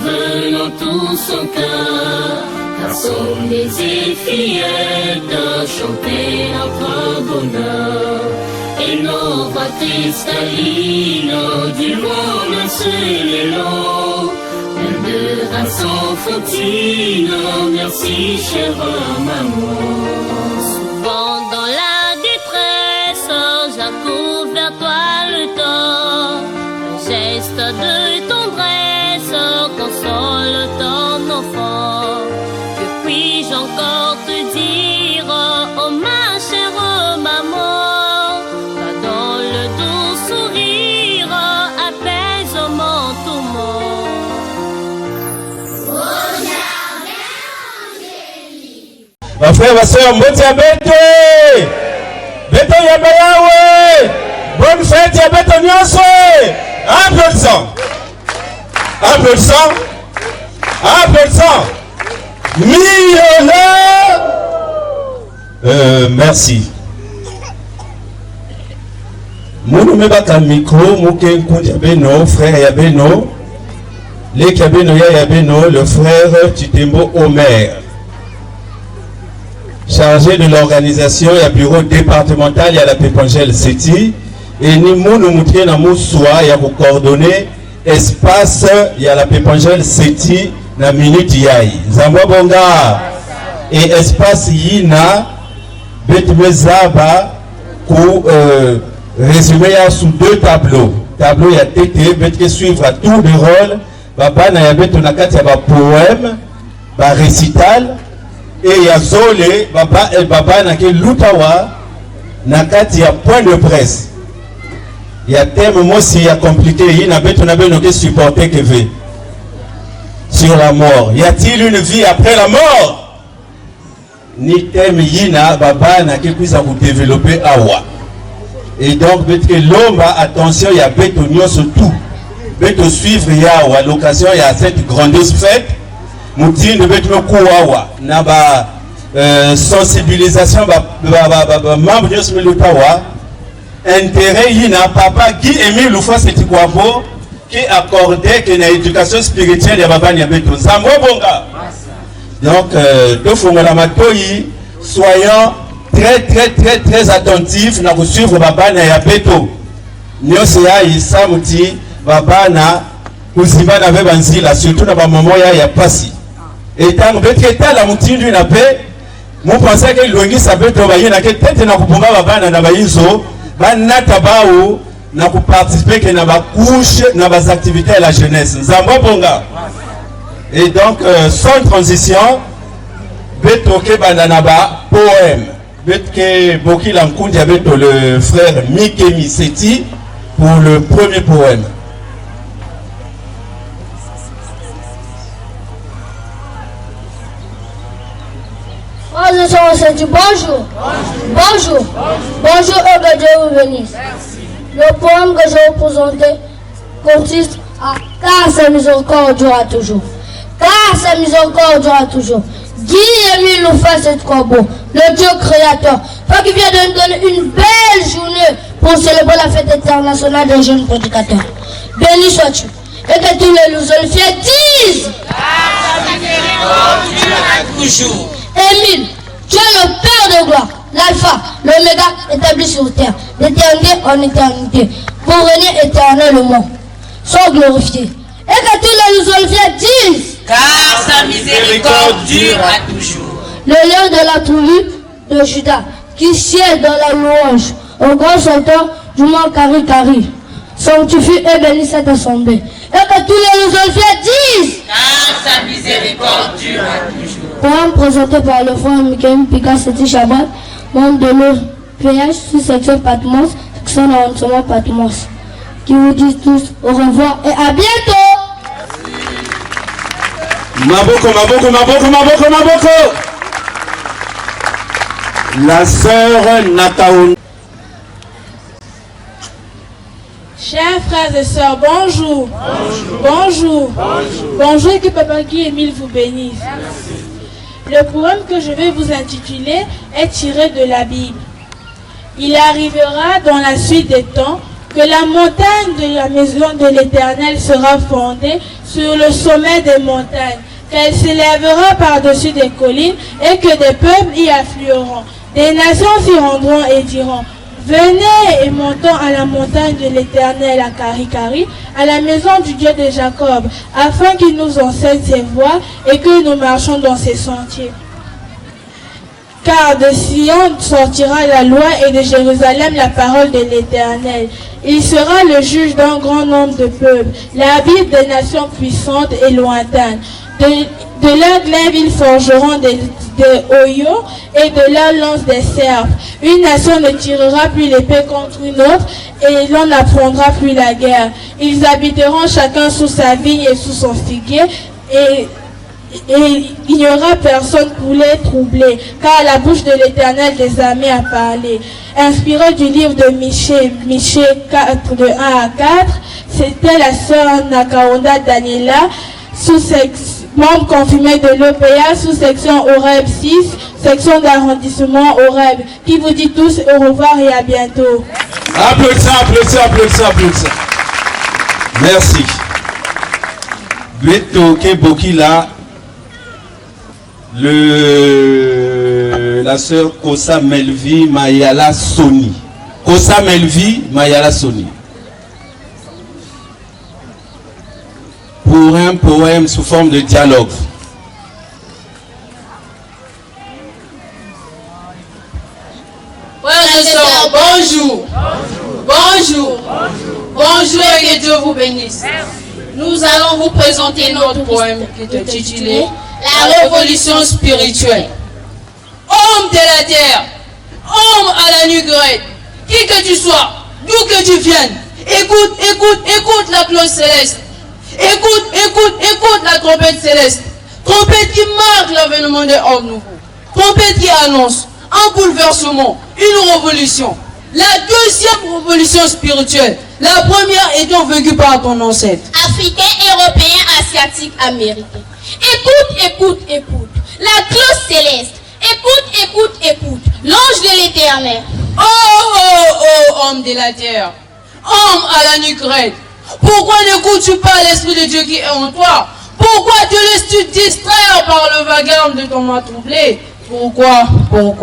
venons tout son cœur, car sommes des fillettes de chanter notre bonheur. Et nos voix cristallines du monde sur les lots, de raison fautine, merci chère maman. Souvent dans la détresse, j'accours vers toi le temps, un geste de tendresse console ton enfant. Que puis-je encore te dire, oh ma chère maman, va dans le doux sourire, apaise mon tourment. Ma frère, ma soeur, Mbotia Beto! Beto Yabayawe! Bonne fête, Yabeto Nyonso! Applaudissant! Applaudissant! Applaudissant! Merci. Mounou mebaka micro, mouken koun Yabeno, frère Yabeno. Les Yabeno Yabeno, le frère Chitembo Omer. Chargé de l'organisation, il y a bureau départemental, il y a la Pépangel City. Et ni mounou moutier na moussoua, il y a coordonné espace, il y a la Pépangel City, na minute yaï. Zambwa Bonga. Et espace yina, Betmezaba, pour résumer sous deux tableaux. Tableau, il y a TT, Betke suivre à tour de rôle. Baba na ya beto na kati ya ba poème, ba récital. Et il y a Zolé, Baba et Baba na ke Lutawa, na kati ya point de presse. Il y a thème moi si il y a compliqué, il y a beto na beno ke supporter que veut. Sur la mort. Y a-t-il une vie après la mort? Ni thème yina Baba na ke puisse vous développer awa. Et donc beto l'homme attention, il y a beto nyonso tout. Beto suivre ya à l'occasion il y a cette grandeuse fête. Mouti ne beto kuwawa na ba sensibilisation ba membre de ce Lutawa. Intérêt yina papa Guy Émile Loufa Setikwabo qui accordait que l'éducation spirituelle ya baba ya beto Zambo Bonga. Donc deux fois la matoyi soyons très attentifs na suivre baba ya beto. Nyose ya isa muti baba na kuziba na bebanzila surtout na ba maman ya pasi. Et tant que la mutindu na pe mon pensait que longi sa beto ba yina ke tete na kupunga baba na ba yizo ba nata baou na ku participer que na ba couche na ba activités à la jeunesse. Nzambo Bonga. Et donc sans transition beto ke bandana ba poème. Betke Boki Lankundi avec le frère Mikemi Seti pour le premier poème. Bonjour. Bonjour et que Dieu vous bénisse. Le poème que je vais vous présenter consiste à car sa miséricorde durera toujours. Car sa miséricorde durera toujours. Guy Émile Loufa Setikwabo, le Dieu créateur, toi qui viens de nous donner une belle journée pour célébrer la fête internationale des jeunes prédicateurs. Béni sois-tu. Et que tous les lusolifiés disent car sa miséricorde durera toujours. Émile, tu es le Père de gloire, l'alpha, l'oméga établi sur terre, d'éternité en éternité, pour régner éternellement. Sois glorifié. Et que tous les lusolifiés disent car sa miséricorde dure à toujours. Le lion de la tribu de Judas, qui siège dans la louange, au grand chanteur du mont Kari, sanctifie et bénit cette assemblée. Et que tous les lusolifiés disent car sa miséricorde dure à toujours. Poème présenté par le frère Michael Pika Seti Shabbat, membre de l'OPH, sous-section Patmos, section d'arrondissement Patmos, qui vous disent tous au revoir et à bientôt. Maboko. La sœur Nataoun. Chers frères et sœurs, bonjour. Bonjour et que Papa Guy Émile vous bénisse. Merci. Le poème que je vais vous intituler est tiré de la Bible. Il arrivera dans la suite des temps que la montagne de la maison de l'Éternel sera fondée sur le sommet des montagnes, qu'elle s'élèvera par-dessus des collines et que des peuples y afflueront. Des nations s'y rendront et diront: venez et montons à la montagne de l'Éternel à Karikari, à la maison du Dieu de Jacob, afin qu'il nous enseigne ses voies et que nous marchons dans ses sentiers. Car de Sion sortira la loi et de Jérusalem la parole de l'Éternel. Il sera le juge d'un grand nombre de peuples, l'arbitre des nations puissantes et lointaines. De leur glaive ils forgeront des oyaux et de leur lance des serpes. Une nation ne tirera plus l'épée contre une autre et l'on n'apprendra plus la guerre. Ils habiteront chacun sous sa vigne et sous son figuier et il n'y aura personne pour les troubler, car la bouche de l'Éternel des armées a parlé. Inspiré du livre de Michée 4, de 1 à 4, c'était la sœur Nakaonda Daniela, membre confirmé de l'OPA, sous-section Oreb 6, section d'arrondissement Oreb, qui vous dit tous au revoir et à bientôt. Applaudissez. Merci. Gleto Kebokila, la sœur Kosa Melvi Mayala Soni. Kosa Melvi Mayala Soni. Pour un poème sous forme de dialogue. Frères et sœurs, bonjour. Bonjour. Bonjour et que Dieu vous bénisse. Nous allons vous présenter notre poème qui est intitulé La révolution spirituelle. Homme de la terre, homme à la nuque raide, qui que tu sois, d'où que tu viennes, écoute la cloche céleste. Écoute la trompette céleste. Trompette qui marque l'avènement des hommes nouveaux. Trompette qui annonce un bouleversement, une révolution. La deuxième révolution spirituelle. La première étant vécue par ton ancêtre. Africain, européen, asiatique, américain. Écoute. La cloche céleste. Écoute. L'ange de l'Éternel. Oh, homme de la terre. Homme à la nuque raide. Pourquoi n'écoutes-tu pas l'Esprit de Dieu qui est en toi? Pourquoi te laisses-tu distraire par le vacarme de ton mât troublé? Pourquoi? Homme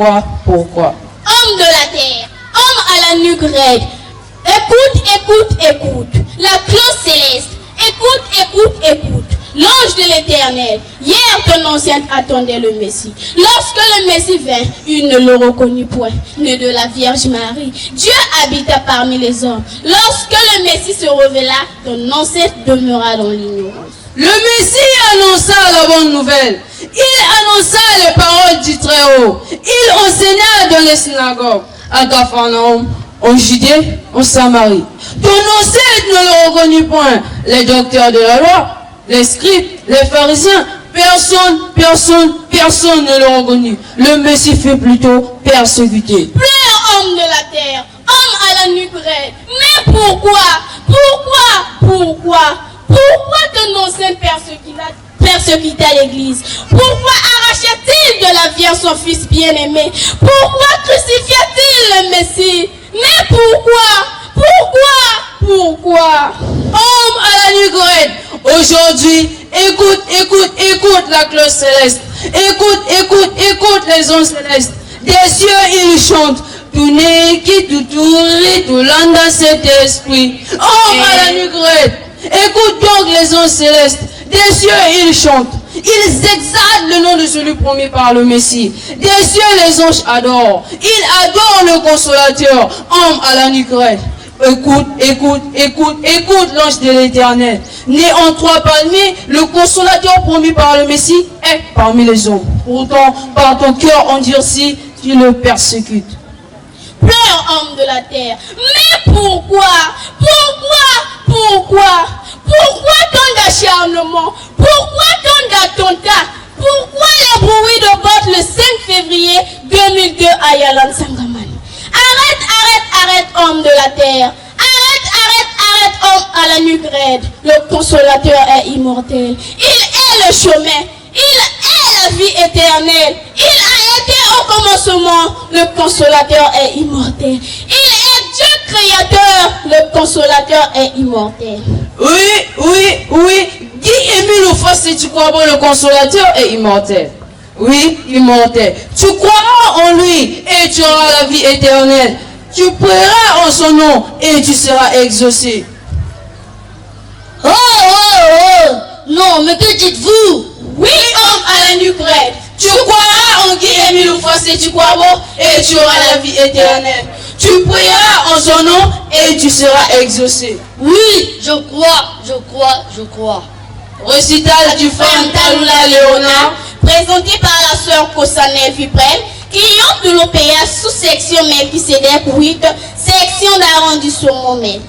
de la terre, homme à la nuque raide. Écoute. La cloche céleste. Écoute. L'ange de l'Éternel. Hier, ton ancienne attendait le Messie. Lorsque le Messie vint, il ne le reconnut point, né de la Vierge Marie. Dieu habita parmi les hommes. Lorsque le Messie se révéla, ton ancêtre demeura dans l'ignorance. Le Messie annonça la bonne nouvelle. Il annonça les paroles du Très-Haut. Il enseigna dans les synagogues, à Capharnaüm, en Judée, en Samarie. Ton ancêtre ne le reconnut point. Les docteurs de la loi, les scribes, les pharisiens, personne ne le reconnut. Le Messie fut plutôt persécuté. Pleure, homme de la terre, homme à la nuque raide. Mais pourquoi ton ancêtre persécuta l'Église? Pourquoi arrachait-il de la vierge son fils bien-aimé? Pourquoi crucifia-t-il le Messie? Mais pourquoi? Homme à la nuque raide, aujourd'hui, écoute la cloche céleste. Écoute les ondes célestes. Des cieux, ils chantent. Tout n'est qui tout l'anda cet esprit. Homme à la nuque raide, écoute donc les ondes célestes. Des cieux, ils chantent. Ils exaltent le nom de celui promis par le Messie. Des cieux, les anges adorent. Ils adorent le consolateur. Homme à la nuque raide. Écoute l'ange de l'Éternel. Né en 3 palmiers, le consolateur promis par le Messie est parmi les hommes. Pourtant, par ton cœur endurci, tu le persécutes. Pleure, homme de la terre. Mais pourquoi tant d'acharnement? Pourquoi tant d'attentats? Pourquoi le bruit de botte le 5 février 2002 à Yalan Sangaman? Arrête, homme de la terre. Arrête, homme à la nuque raide. Le consolateur est immortel. Il est le chemin. Il est la vie éternelle. Il a été au commencement. Le consolateur est immortel. Il est Dieu Créateur, le consolateur est immortel. Oui. Guy Émile Oufosé Tukwabo, le consolateur, est immortel. Oui, immortel. Tu croiras en lui et tu auras la vie éternelle. Tu prieras en son nom et tu seras exaucé. Oh! Non, mais que dites-vous? Oui, homme à la nuque raide. Tu croiras en Guy Émile Oufosé Tukwabo et tu auras la vie éternelle. Tu prieras en son nom et tu seras exaucé. Oui, je crois. Récital du frère Talula Léonard, Présenté par la sœur Kossanel Viprel, cliente de l'OPA sous-section Melchisedec 8, section d'arrondissement Mel.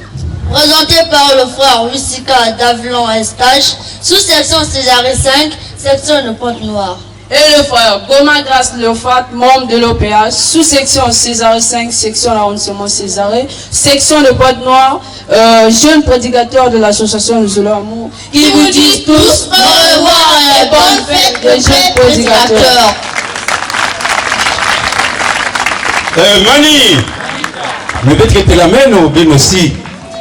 Présenté par le frère Lucica d'Avelon Estache, sous-section Césarée 5, section de Pointe-Noire. et le frère Goma Grace Leofat, membre de l'OPA, sous-section Césarée 5, section d'arrondissement Césarée, section de Pointe-Noire, jeune prédicateur de l'association de Amour, qui vous disent tous au revoir et bonne fête de jeunes prédicateurs. Mani, le fait que tu l'amènes au bien aussi.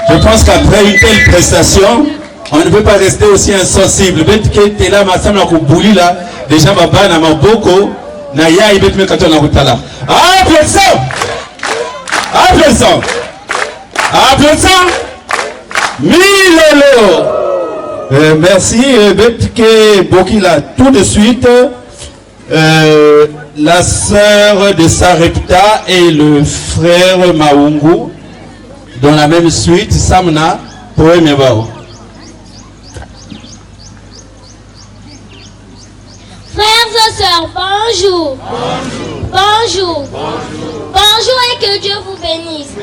Je pense qu'après une telle prestation, on ne peut pas rester aussi insensible. Le fait que tu es là, ma femme, là, déjà, baba, na maboko, na ya, il me kato na rutala. Applaudissons! Milolo! Merci, Betke Bokila. Tout de suite, la sœur de Sarepta et le frère Maungu, dans la même suite, Samna, poème Yabao. Frères et sœurs, bonjour. Bonjour et que Dieu vous bénisse.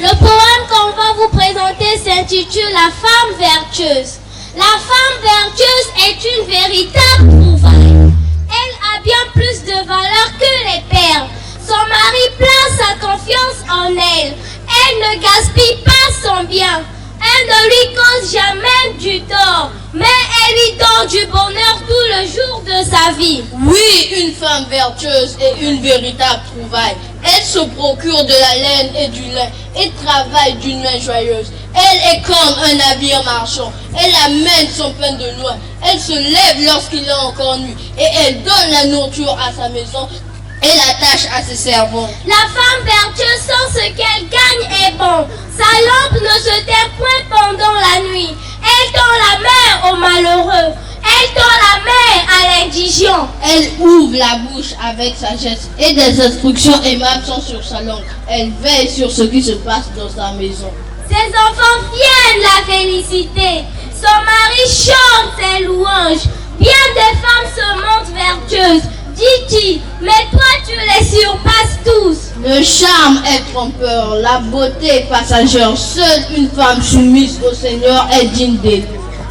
Le poème qu'on va vous présenter s'intitule La femme vertueuse. La femme vertueuse est une véritable trouvaille. Elle a bien plus de valeur que les perles. Son mari place sa confiance en elle. Elle ne gaspille pas son bien. Elle ne lui cause jamais du tort, mais elle lui donne du bonheur tout le jour de sa vie. Oui, une femme vertueuse est une véritable trouvaille. Elle se procure de la laine et du lin et travaille d'une main joyeuse. Elle est comme un navire marchand. Elle amène son pain de loin. Elle se lève lorsqu'il est encore nuit et elle donne la nourriture à sa maison et la tâche à ses servants. La femme vertueuse sent ce qu'elle gagne est bon. Sa lampe ne se tait point pendant la nuit. Elle tend la main aux malheureux. Elle tend la main à l'indigent. Elle ouvre la bouche avec sagesse et des instructions aimables sont sur sa langue. Elle veille sur ce qui se passe dans sa maison. Ses enfants viennent la féliciter. Son mari chante ses louanges. Bien des femmes se montrent vertueuses. Dit-il, mais toi tu les surpasses tous. Le charme est trompeur, la beauté est passagère. Seule une femme soumise au Seigneur est digne d'elle.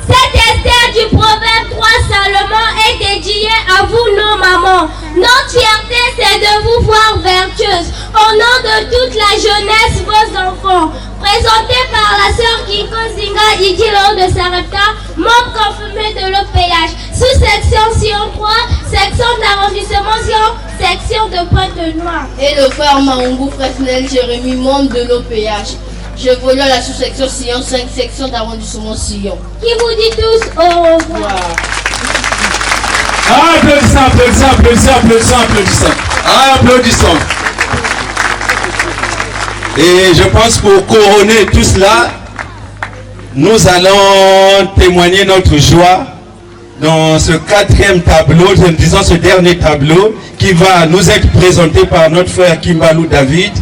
Cet Esther du proverbe 3 Salomon est dédié à vous nos mamans. Notre fierté c'est de vous voir vertueuses. Au nom de toute la jeunesse, vos enfants. Présenté par la sœur Kiko Zinga Igilo de Sarepta, membre confirmé de l'OPH, sous-section Sion 3, section d'arrondissement Sion, section de Pointe-Noire. Et le frère Maungu Fresnel Jérémy, membre de l'OPH. Je vole à la sous-section Sion 5, section d'arrondissement Sion. Qui vous dit tous au revoir. Applaudissons. Et je pense pour couronner tout cela, nous allons témoigner notre joie dans ce quatrième tableau, disons ce dernier tableau, qui va nous être présenté par notre frère Kimbalou David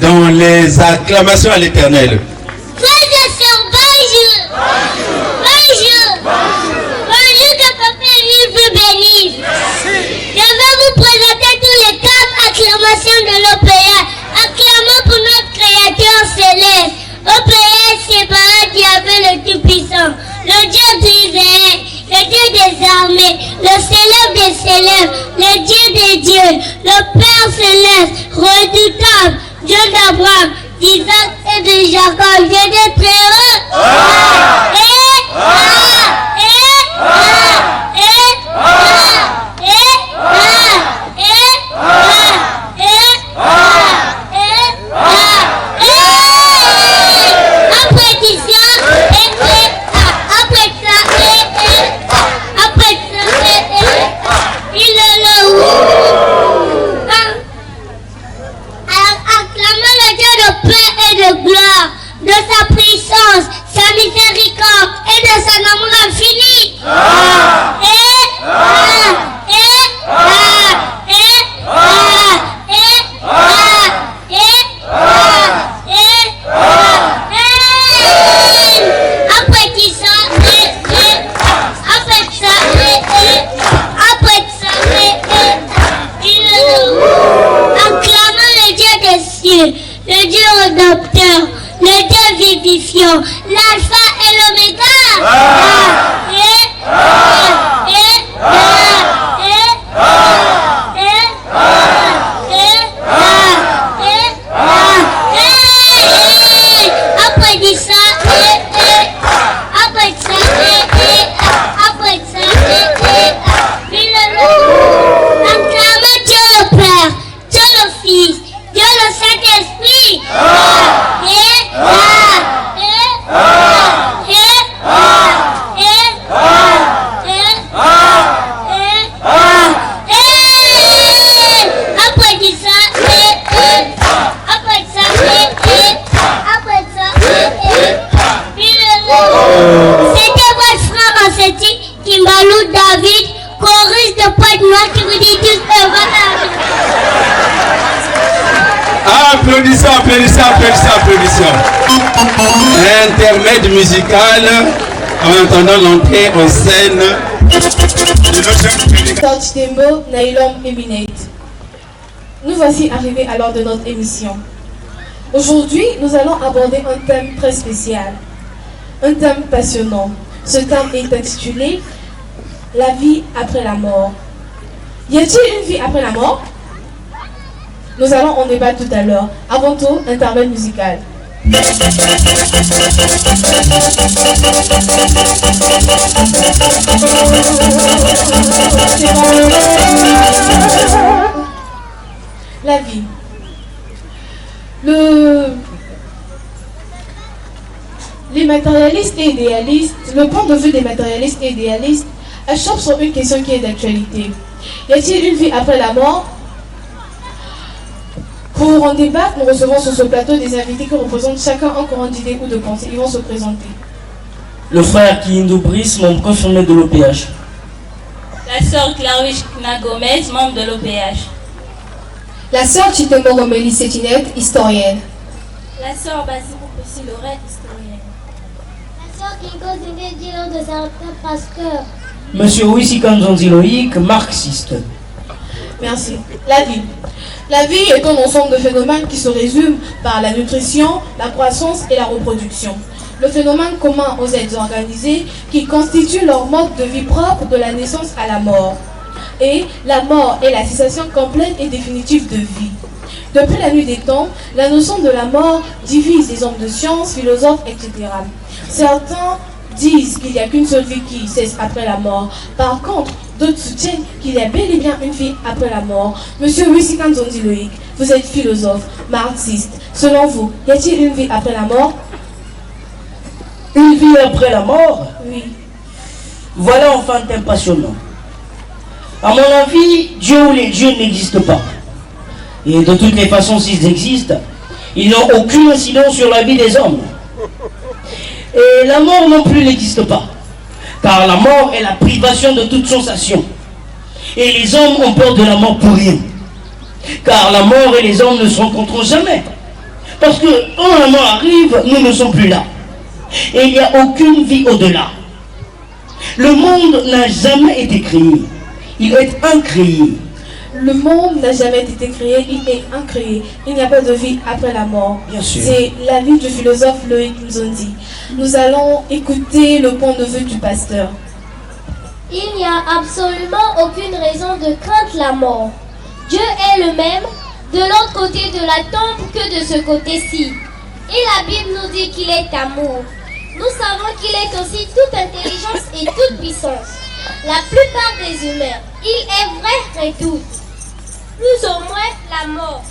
dans les acclamations à l'Éternel. Bonjour que Papa lui vous bénisse. Je vais vous présenter tous les 4 acclamations de l'OPA. Acclamons pour notre Créateur céleste. OPA séparé Yahvé le Tout-Puissant, le Dieu d'Israël, le Dieu des armées, le célèbre des célèbres, le Dieu des dieux, le Père céleste, redoutable, Dieu d'Abraham, d'Isaac et de Jacob, Dieu des très hauts. Applaudissons, applaudissons, applaudissons, applaudissons. Intermède musical en attendant l'entrée en scène de notre Touch Tembo, Nailom Eminate. Nous voici arrivés à l'heure de notre émission. Aujourd'hui, nous allons aborder un thème très spécial, un thème passionnant. Ce thème est intitulé « La vie après la mort ». Y a-t-il une vie après la mort? Nous allons en débattre tout à l'heure. Avant tout, intermède musical. La vie. Les matérialistes et idéalistes, le point de vue des matérialistes et idéalistes achoppe sur une question qui est d'actualité. Y a-t-il une vie après la mort? Pour en débattre, nous recevons sur ce plateau des invités qui représentent chacun un courant d'idées ou de pensées. Ils vont se présenter. Le frère Kindo Brice, membre confirmé de l'OPH. La sœur Clarisse Gomez, membre de l'OPH. La sœur Chitembo Romélie Sétinette, historienne. La sœur Basile Pessi Lorette, historienne. La sœur Kinko Zingé Dilo de certains pasteurs. Monsieur Wissikan Loïc, marxiste. Merci. La vie. La vie est un ensemble de phénomènes qui se résument par la nutrition, la croissance et la reproduction. Le phénomène commun aux êtres organisés qui constitue leur mode de vie propre de la naissance à la mort. Et la mort est la cessation complète et définitive de vie. Depuis la nuit des temps, la notion de la mort divise les hommes de science, philosophes, etc. Certains disent qu'il n'y a qu'une seule vie qui cesse après la mort. Par contre, d'autres soutiennent qu'il y a bel et bien une vie après la mort. Monsieur Wissikan Loïc, vous êtes philosophe, marxiste. Selon vous, y a-t-il une vie après la mort? Une vie après la mort? Oui. Voilà enfin un thème passionnant. À mon avis, Dieu ou les dieux n'existent pas. Et de toutes les façons, s'ils existent, ils n'ont aucune incidence sur la vie des hommes. Et la mort non plus n'existe pas. Car la mort est la privation de toute sensation. Et les hommes ont peur de la mort pour rien. Car la mort et les hommes ne se rencontreront jamais. Parce que quand la mort arrive, nous ne sommes plus là. Et il n'y a aucune vie au-delà. Le monde n'a jamais été créé. Il est incréé. Le monde n'a jamais été créé, il est incréé. Il n'y a pas de vie après la mort. Bien sûr. C'est l'avis du philosophe Loïc Nzondi. Nous allons écouter le point de vue du pasteur. Il n'y a absolument aucune raison de craindre la mort. Dieu est le même de l'autre côté de la tombe que de ce côté-ci. Et la Bible nous dit qu'il est amour. Nous savons qu'il est aussi toute intelligence et toute puissance. La plupart des humains, il est vrai, redoutent plus ou moins la mort.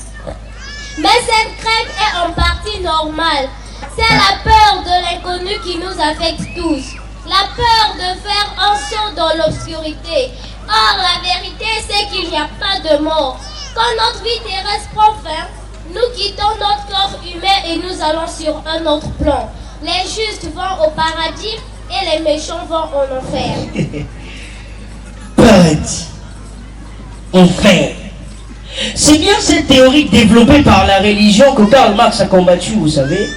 Mais cette crainte est en partie normale. C'est la peur de l'inconnu qui nous affecte tous. La peur de faire un saut dans l'obscurité. Or, la vérité, c'est qu'il n'y a pas de mort. Quand notre vie terrestre prend fin, nous quittons notre corps humain et nous allons sur un autre plan. Les justes vont au paradis et les méchants vont en enfer. Paradis. Enfer. C'est bien cette théorie développée par la religion que Karl Marx a combattue, vous savez.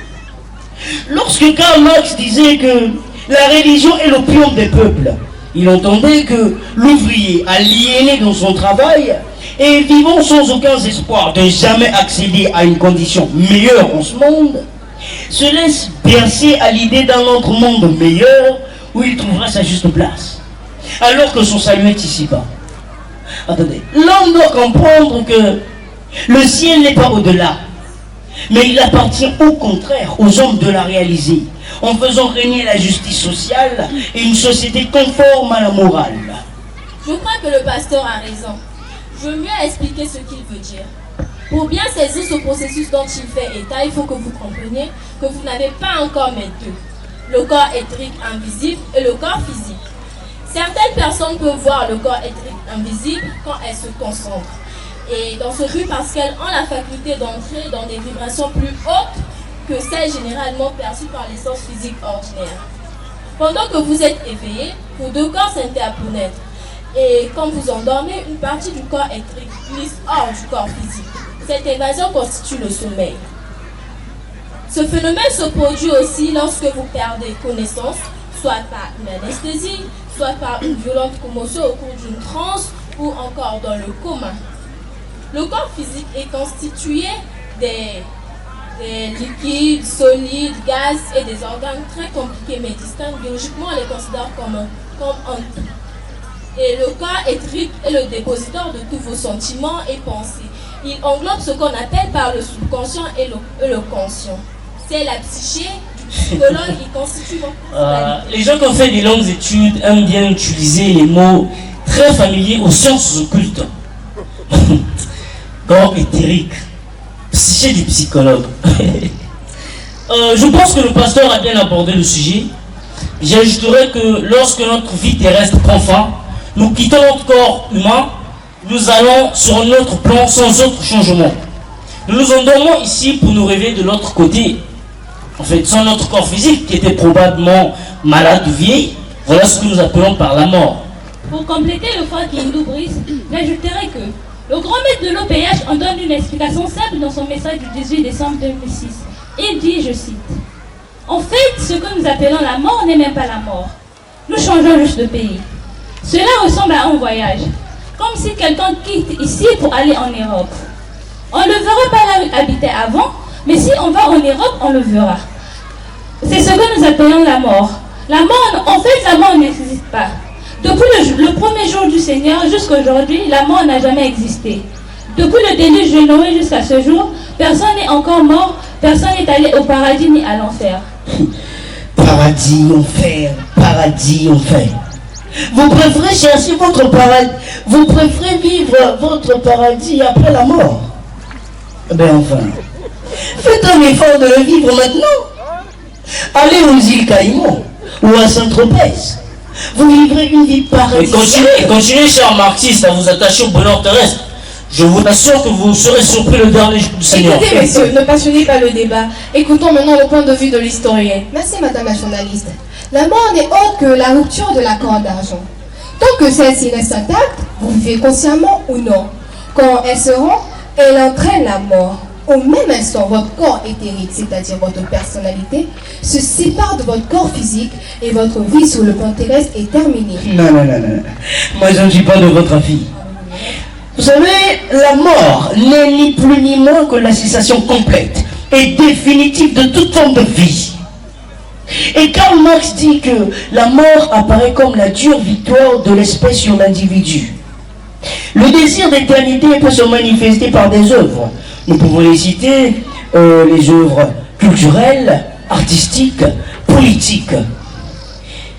Lorsque Karl Marx disait que la religion est l'opium des peuples, il entendait que l'ouvrier aliéné dans son travail et vivant sans aucun espoir de jamais accéder à une condition meilleure en ce monde, se laisse bercer à l'idée d'un autre monde meilleur où il trouvera sa juste place, alors que son salut est ici-bas. Attendez, l'homme doit comprendre que le ciel n'est pas au-delà, mais il appartient au contraire aux hommes de la réaliser, en faisant régner la justice sociale et une société conforme à la morale. Je crois que le pasteur a raison. Je veux mieux expliquer ce qu'il veut dire. Pour bien saisir ce processus dont il fait état, il faut que vous compreniez que vous n'avez pas encore mes deux. Le corps éthérique invisible et le corps physique. Certaines personnes peuvent voir le corps éthérique invisible quand elles se concentrent. Et dans ce but, parce qu'elles ont la faculté d'entrer dans des vibrations plus hautes que celles généralement perçues par les sens physiques ordinaires. Pendant que vous êtes éveillé, vos deux corps s'interpénètrent. Et quand vous endormez, une partie du corps éthérique glisse hors du corps physique. Cette évasion constitue le sommeil. Ce phénomène se produit aussi lorsque vous perdez connaissance, soit par une anesthésie, soit par une violente commotion au cours d'une transe ou encore dans le coma. Le corps physique est constitué des liquides, solides, gaz et des organes très compliqués mais distincts. Biologiquement, on les considère comme un tout. Et le corps est triple et le dépositeur de tous vos sentiments et pensées. Il englobe ce qu'on appelle par le subconscient et le conscient. C'est la psyché du psychologue qui constitue votre personnalité. Les gens qui ont fait des longues études aiment bien utiliser les mots très familiers aux sciences occultes. Corps éthérique, psyché du psychologue. Je pense que le pasteur a bien abordé le sujet. J'ajouterais que lorsque notre vie terrestre prend fin, nous quittons notre corps humain, nous allons sur un autre plan sans autre changement. Nous nous endormons ici pour nous réveiller de l'autre côté. En fait, sans notre corps physique qui était probablement malade ou vieil, voilà ce que nous appelons par la mort. Pour compléter le frère Kindou Brice, j'ajouterai que le grand maître de l'OPH en donne une explication simple dans son message du 18 décembre 2006. Il dit, je cite, « En fait, ce que nous appelons la mort n'est même pas la mort. Nous changeons juste de pays. Cela ressemble à un voyage, comme si quelqu'un quitte ici pour aller en Europe. On ne verra pas là où il habitait avant, mais si on va en Europe, on le verra. C'est ce que nous appelons la mort. La mort, en fait, la mort n'existe pas. Depuis le premier jour du Seigneur jusqu'à aujourd'hui, la mort n'a jamais existé. Depuis le déluge de Noé jusqu'à ce jour, personne n'est encore mort, personne n'est allé au paradis ni à l'enfer. Paradis, enfer, paradis, enfer. Vous préférez chercher votre paradis, vous préférez vivre votre paradis après la mort. Ben enfin, faites un effort de le vivre maintenant. Allez aux îles Caïmans ou à Saint-Tropez. Vous vivrez une vie paradisiaque. Continuez, cher marxiste, à vous attacher au bonheur terrestre. Je vous assure que vous serez surpris le dernier jour du Seigneur. Écoutez, messieurs, ne passionnez pas le débat. Écoutons maintenant le point de vue de l'historienne. Merci, madame la journaliste. La mort n'est autre que la rupture de la corde d'argent. Tant que celle-ci reste intacte, vous vivez consciemment ou non. Quand elle se rend, elle entraîne la mort. Au même instant, votre corps éthérique, c'est-à-dire votre personnalité, se sépare de votre corps physique et votre vie sur le plan terrestre est terminée. Non. Moi, je ne suis pas de votre avis. Vous savez, la mort n'est ni plus ni moins que la cessation complète et définitive de toute forme de vie. Et Karl Marx dit que la mort apparaît comme la dure victoire de l'espèce sur l'individu. Le désir d'éternité peut se manifester par des œuvres. Nous pouvons les citer, les œuvres culturelles, artistiques, politiques.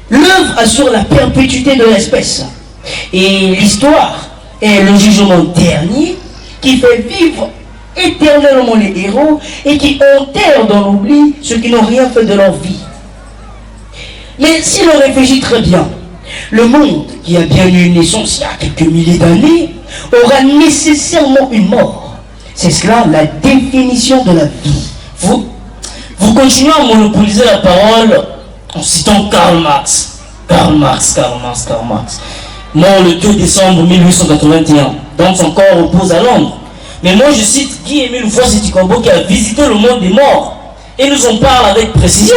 L'œuvre assure la perpétuité de l'espèce. Et l'histoire est le jugement dernier qui fait vivre éternellement les héros et qui enterre dans l'oubli ceux qui n'ont rien fait de leur vie. Mais si l'on réfléchit très bien, le monde qui a bien eu une naissance il y a quelques milliers d'années aura nécessairement une mort. C'est cela la définition de la vie. Vous continuez à monopoliser la parole en citant Karl Marx. Karl Marx. Mort le 2 décembre 1881. Donc son corps repose à Londres. Mais moi je cite Guy-Émile Foix-Setikombo qui a visité le monde des morts. Et nous en parle avec précision.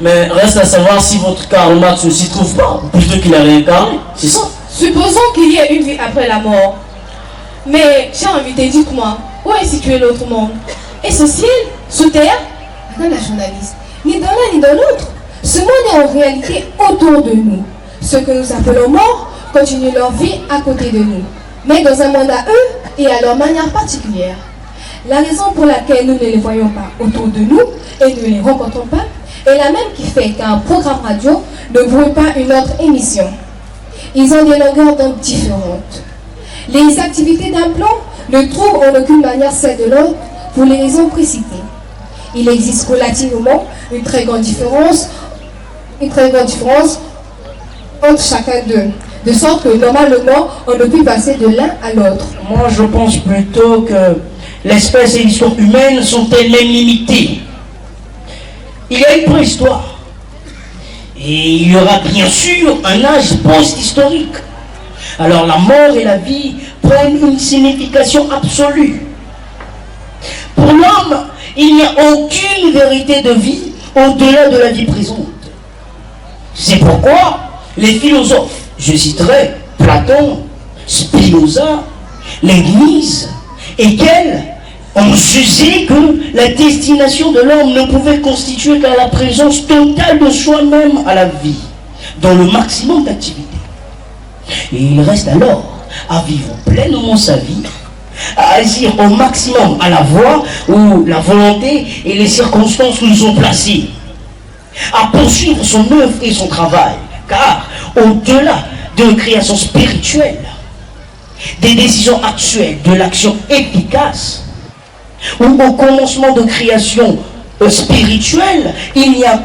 Mais reste à savoir si votre Karl Marx ne s'y trouve pas, plutôt qu'il a réincarné. C'est ça. Supposons qu'il y ait une vie après la mort. Mais, cher invité, dites-moi, où est situé l'autre monde? Est-ce au ciel? Sous terre? Madame la journaliste, ni dans l'un ni dans l'autre. Ce monde est en réalité autour de nous. Ceux que nous appelons morts continuent leur vie à côté de nous, mais dans un monde à eux et à leur manière particulière. La raison pour laquelle nous ne les voyons pas autour de nous et ne les rencontrons pas est la même qui fait qu'un programme radio ne vaut pas une autre émission. Ils ont des longueurs d'onde différentes. Les activités d'un plan ne trouvent en aucune manière celle de l'autre pour les raisons précitées. Il existe relativement une très grande différence entre chacun d'eux, de sorte que normalement on ne peut passer de l'un à l'autre. Moi je pense plutôt que l'espèce et l'histoire humaine sont elles-mêmes limitées. Il y a une préhistoire. Et il y aura bien sûr un âge post-historique. Alors la mort et la vie prennent une signification absolue. Pour l'homme, il n'y a aucune vérité de vie au-delà de la vie présente. C'est pourquoi les philosophes, je citerai Platon, Spinoza, l'Église, et qu'elles ont jugé que la destination de l'homme ne pouvait constituer qu'à la présence totale de soi-même à la vie, dans le maximum d'activité. Et il reste alors à vivre pleinement sa vie, à agir au maximum à la voie où la volonté et les circonstances nous ont placés, à poursuivre son œuvre et son travail, car au-delà de la création spirituelle, des décisions actuelles, de l'action efficace, ou au commencement de création spirituelle, il n'y a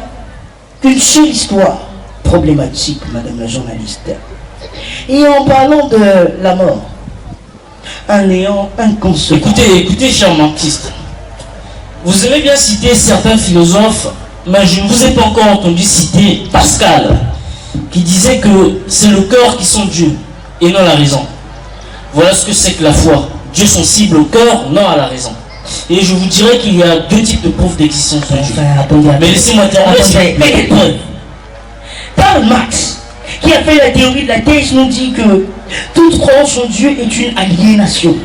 qu'une seule histoire problématique, madame la journaliste. Et en parlant de la mort, un néant inconsolable. Écoutez, cher marxiste, vous aimez bien citer certains philosophes, mais je ne vous ai pas encore entendu citer Pascal, qui disait que c'est le cœur qui sont Dieu, et non la raison. Voilà ce que c'est que la foi. Dieu sensible au cœur, non à la raison. Et je vous dirais qu'il y a deux types de preuves d'existence de Dieu. Mais laissez-moi terminer. Mais quelle preuve? Karl Marx, qui a fait la théorie de la thèse, nous dit que toute croyance en Dieu est une aliénation,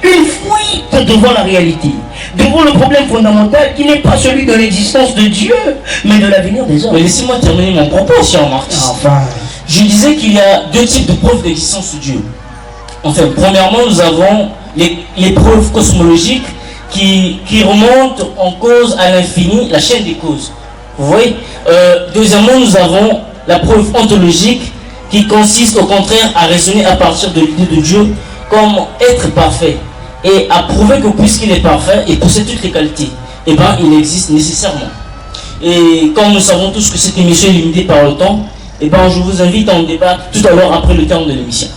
une fuite devant la réalité, devant le problème fondamental qui n'est pas celui de l'existence de Dieu, mais de l'avenir des hommes. Mais laissez-moi terminer mon propos, cher Marx. Enfin, je disais qu'il y a deux types de preuves d'existence de Dieu. Enfin, premièrement, nous avons les preuves cosmologiques qui remontent en cause à l'infini, la chaîne des causes. Vous voyez? Deuxièmement, nous avons la preuve ontologique qui consiste au contraire à raisonner à partir de l'idée de Dieu comme être parfait et à prouver que puisqu'il est parfait et possède toutes les qualités, eh bien il existe nécessairement. Et comme nous savons tous que cette émission est limitée par le temps, eh bien je vous invite à en débattre tout à l'heure après le terme de l'émission.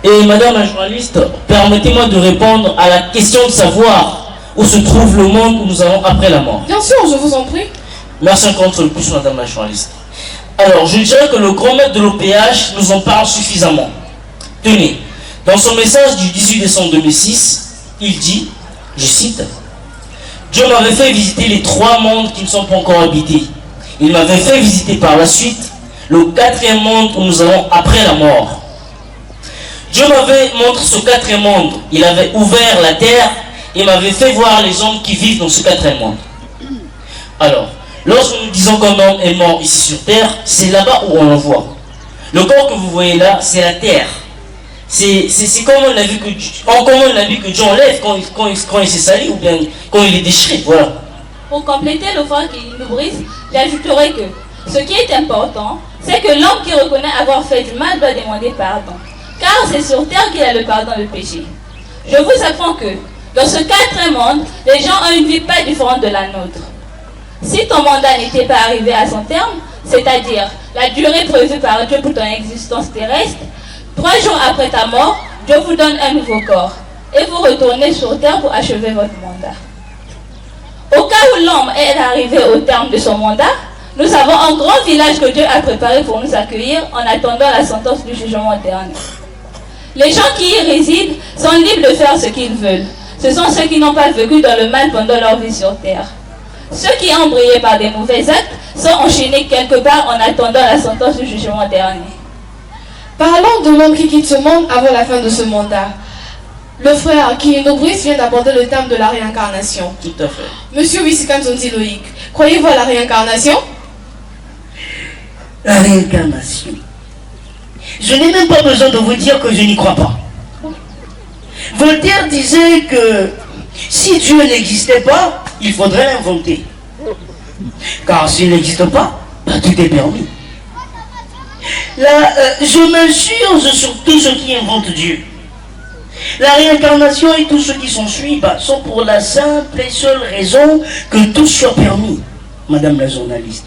Et madame la journaliste, permettez-moi de répondre à la question de savoir où se trouve le monde où nous allons après la mort. Bien sûr, je vous en prie. Merci encore une fois de plus, madame la journaliste. Alors, je dirais que le grand maître de l'OPH nous en parle suffisamment. Tenez, dans son message du 18 décembre 2006, il dit, je cite, « Dieu m'avait fait visiter les 3 mondes qui ne sont pas encore habités. Il m'avait fait visiter par la suite le 4e monde où nous allons après la mort. Dieu m'avait montré ce 4e monde. Il avait ouvert la terre et m'avait fait voir les hommes qui vivent dans ce 4e monde. Alors, lorsque nous disons qu'un homme est mort ici sur terre, c'est là-bas où on le voit. Le corps que vous voyez là, c'est la terre. C'est comme un habit que Dieu enlève quand il s'est sali ou bien quand il est déchiré. Voilà. Pour compléter le foi qui nous brise, j'ajouterai que ce qui est important, c'est que l'homme qui reconnaît avoir fait du mal doit demander pardon. Car c'est sur terre qu'il a le pardon de péché. Je vous apprends que dans ce 4e monde, les gens ont une vie pas différente de la nôtre. Si ton mandat n'était pas arrivé à son terme, c'est-à-dire la durée prévue par Dieu pour ton existence terrestre, 3 jours après ta mort, Dieu vous donne un nouveau corps et vous retournez sur terre pour achever votre mandat. Au cas où l'homme est arrivé au terme de son mandat, nous avons un grand village que Dieu a préparé pour nous accueillir en attendant la sentence du jugement dernier. Les gens qui y résident sont libres de faire ce qu'ils veulent. Ce sont ceux qui n'ont pas vécu dans le mal pendant leur vie sur terre. Ceux qui ont brillé par des mauvais actes sont enchaînés quelque part en attendant la sentence du jugement dernier. Parlons de l'homme qui quitte ce monde avant la fin de ce mandat. Le frère Kino Brice vient d'aborder le thème de la réincarnation. Tout à fait. Monsieur Wissikanzonzi Loïc, croyez-vous à la réincarnation? La réincarnation. Je n'ai même pas besoin de vous dire que je n'y crois pas. Voltaire disait que si Dieu n'existait pas, il faudrait l'inventer. Car s'il n'existe pas, tout est permis. Là, je m'insurge sur tout ce qui invente Dieu. La réincarnation et tout ce qui s'ensuit sont pour la simple et seule raison que tout soit permis, madame la journaliste.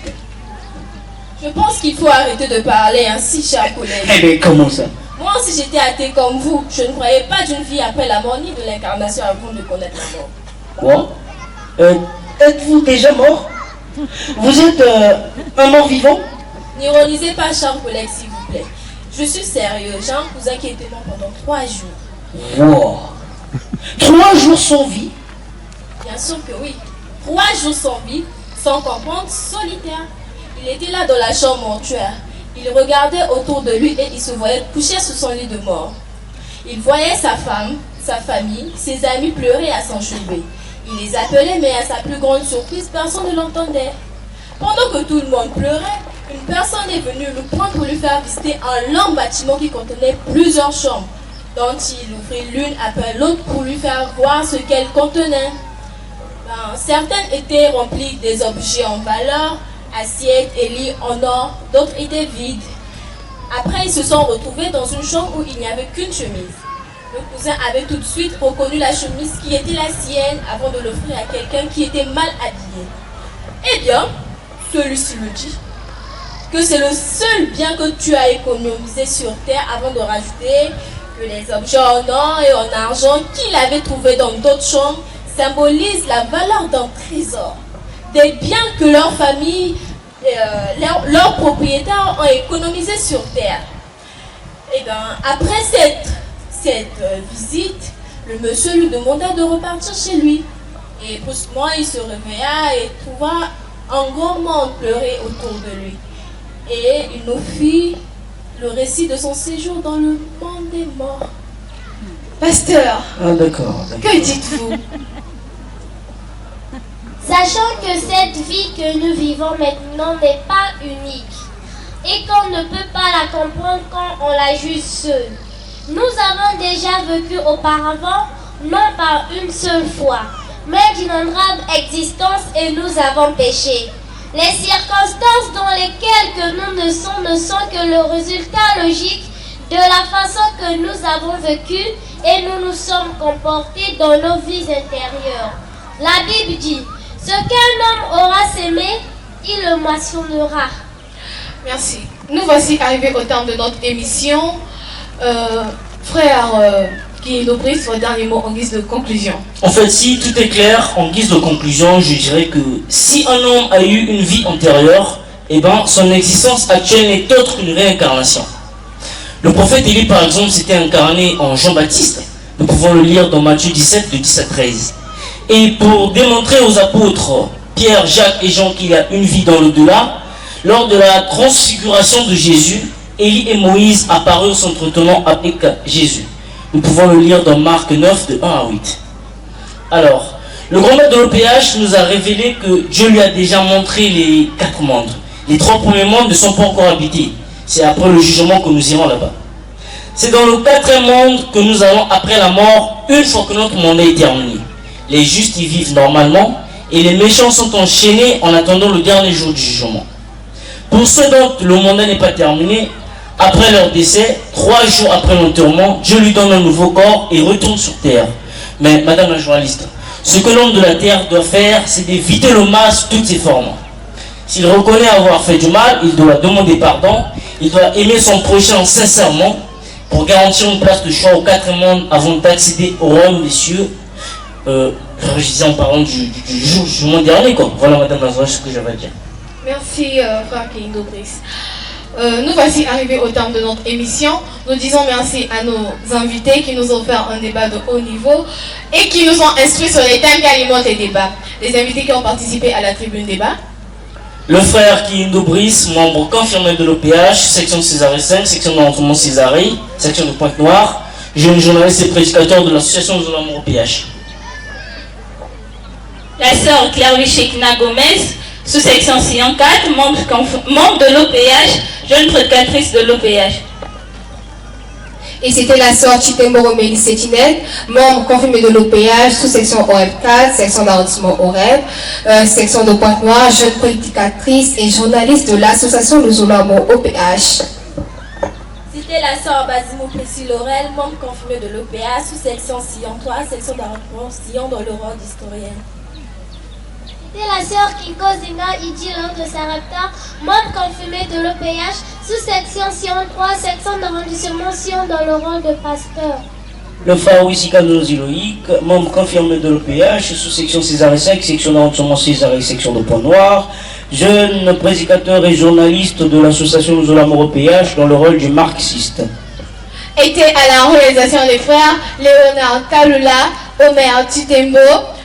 Je pense qu'il faut arrêter de parler ainsi, cher collègue. Eh bien, comment ça? Moi, si j'étais athée comme vous, je ne croyais pas d'une vie après la mort ni de l'incarnation avant de connaître la mort. Quoi? Êtes-vous déjà mort? Vous êtes un mort vivant? N'ironisez pas, cher collègue, s'il vous plaît. Je suis sérieux, j'ai un cousin qui était mort pendant 3 jours. Wow. 3 jours sans vie? Bien sûr que oui. 3 jours sans vie, sans comprendre, solitaire. Il était là dans la chambre mortuaire. Il regardait autour de lui et il se voyait couché sur son lit de mort. Il voyait sa femme, sa famille, ses amis pleurer à s'enjamber. Il les appelait, mais à sa plus grande surprise, personne ne l'entendait. Pendant que tout le monde pleurait, une personne est venue le prendre pour lui faire visiter un long bâtiment qui contenait plusieurs chambres, dont il ouvrit l'une après l'autre pour lui faire voir ce qu'elle contenait. Certaines étaient remplies des objets en valeur, assiettes et lits en or, d'autres étaient vides. Après, ils se sont retrouvés dans une chambre où il n'y avait qu'une chemise. Le cousin avait tout de suite reconnu la chemise qui était la sienne avant de l'offrir à quelqu'un qui était mal habillé. Eh bien, celui-ci le dit que c'est le seul bien que tu as économisé sur terre avant de rajouter que les objets en or et en argent qu'il avait trouvés dans d'autres chambres symbolisent la valeur d'un trésor, des biens que leur famille, leurs propriétaires ont économisés sur terre. Et bien, après cette visite, le monsieur lui demanda de repartir chez lui. Et brusquement, il se réveilla et trouva un grand monde pleurer autour de lui. Et il nous fit le récit de son séjour dans le monde des morts. Pasteur, d'accord. Que dites-vous? Sachant que cette vie que nous vivons maintenant n'est pas unique et qu'on ne peut pas la comprendre quand on la juge seule. Nous avons déjà vécu auparavant, non par une seule fois, mais d'innombrables existences et nous avons péché. Les circonstances dans lesquelles que nous ne sont que le résultat logique de la façon que nous avons vécu et nous nous sommes comportés dans nos vies intérieures. La Bible dit: ce qu'un homme aura sémé, il le moissonnera. Merci. Nous voici arrivés au terme de notre émission. Frère Kiindobris, votre dernier mot en guise de conclusion. En fait, si tout est clair, en guise de conclusion, je dirais que si un homme a eu une vie antérieure, eh ben, son existence actuelle n'est autre qu'une réincarnation. Le prophète Élie, par exemple, s'était incarné en Jean-Baptiste. Nous pouvons le lire dans Matthieu 17, de 10 à 13. Et pour démontrer aux apôtres Pierre, Jacques et Jean qu'il y a une vie dans l'au-delà, lors de la transfiguration de Jésus, Élie et Moïse apparurent s'entretenant avec Jésus. Nous pouvons le lire dans Marc 9, de 1 à 8. Alors, le grand maître de l'OPH nous a révélé que Dieu lui a déjà montré les 4 mondes. Les 3 premiers mondes ne sont pas encore habités. C'est après le jugement que nous irons là-bas. C'est dans le 4e monde que nous allons après la mort, une fois que notre monde est terminé. Les justes y vivent normalement et les méchants sont enchaînés en attendant le dernier jour du jugement. Pour ceux dont le mandat n'est pas terminé, après leur décès, 3 jours après l'enterrement, Dieu lui donne un nouveau corps et retourne sur terre. Mais madame la journaliste, ce que l'homme de la terre doit faire, c'est d'éviter le mal sous toutes ses formes. S'il reconnaît avoir fait du mal, il doit demander pardon, il doit aimer son prochain sincèrement pour garantir une place de choix au 4e monde avant d'accéder au royaume des cieux. Je disais en parlant du jugement dernier, quoi. Voilà madame la journaliste, ce que j'avais à dire. Merci frère Kiindobris. Nous voici arrivés au terme de notre émission. Nous disons merci à nos invités qui nous ont offert un débat de haut niveau et qui nous ont instruits sur les thèmes qui alimentent les débats. Les invités qui ont participé à la tribune débat. Le frère Kiindobris, membre confirmé de l'OPH, section de Césarée 5, section d'entraînement Césarée, section de Pointe-Noire, jeune journaliste et prédicateur de l'association de l'homme OPH. La sœur Claire Shekina Gomez, sous-section Sillon 4, membre de l'OPH, jeune prédicatrice de l'OPH. Et c'était la sœur Chitemoro Mélissétinette, membre confirmée de l'OPH, sous-section OREB 4, section d'arrondissement OREB, section de Pointe-Noire, jeune prédicatrice et journaliste de l'association de Zolamo OPH. C'était la sœur Basimo Plessis Laurel, membre confirmée de l'OPH, sous-section Sillon 3, section d'arrondissement Sillon dans le rôle d'historienne. C'était la sœur Kinko Zinga Idjilon de Sarepta, membre confirmé de l'OPH, sous-section Sion 3, section d'arrondissement Sion dans le rôle de pasteur. Le frère Wissika Noziloïc, membre confirmé de l'OPH, sous-section Césarée 5, section d'arrondissement Césarée, section de Pont-Noir, jeune prédicateur et journaliste de l'association Nous L'amour au PH dans le rôle du marxiste. Était à la réalisation des frères Léonard Kalula, Omer Titembo,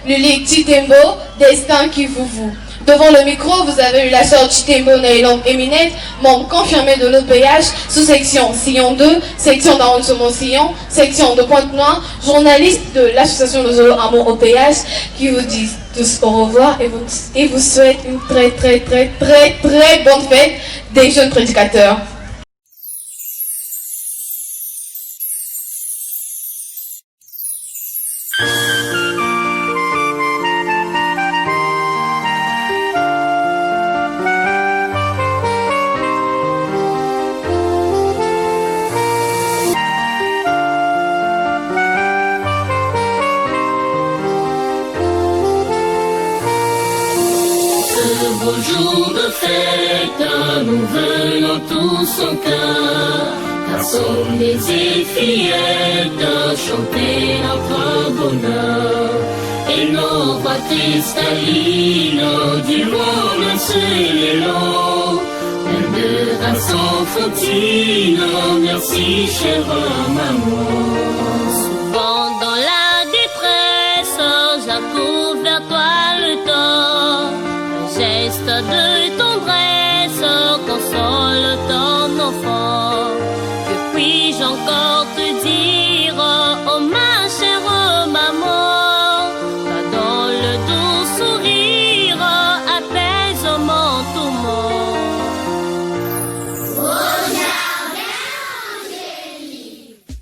Luli Titembo, Destin Kivuvu. Devant le micro, vous avez eu la sœur Titembo Nailon Eminette, membre confirmé de l'OPH, sous-section Sillon 2, section d'arrondissement-Sillon, section de Pointe-Noire, journaliste de l'association de Zolo Amour OPH, qui vous disent tous au revoir et vous souhaite une très bonne fête des jeunes prédicateurs. Jour de fête, nous venons tous en cœur, car sommes des fillettes, chanter notre bonheur. Et nos voix cristallines diront lancer l'élan, même de ta sans fautine, merci chère maman. Souvent dans la détresse, j'accours vers toi le temps. Geste de tendresse console ton enfant. Que puis-je encore te dire?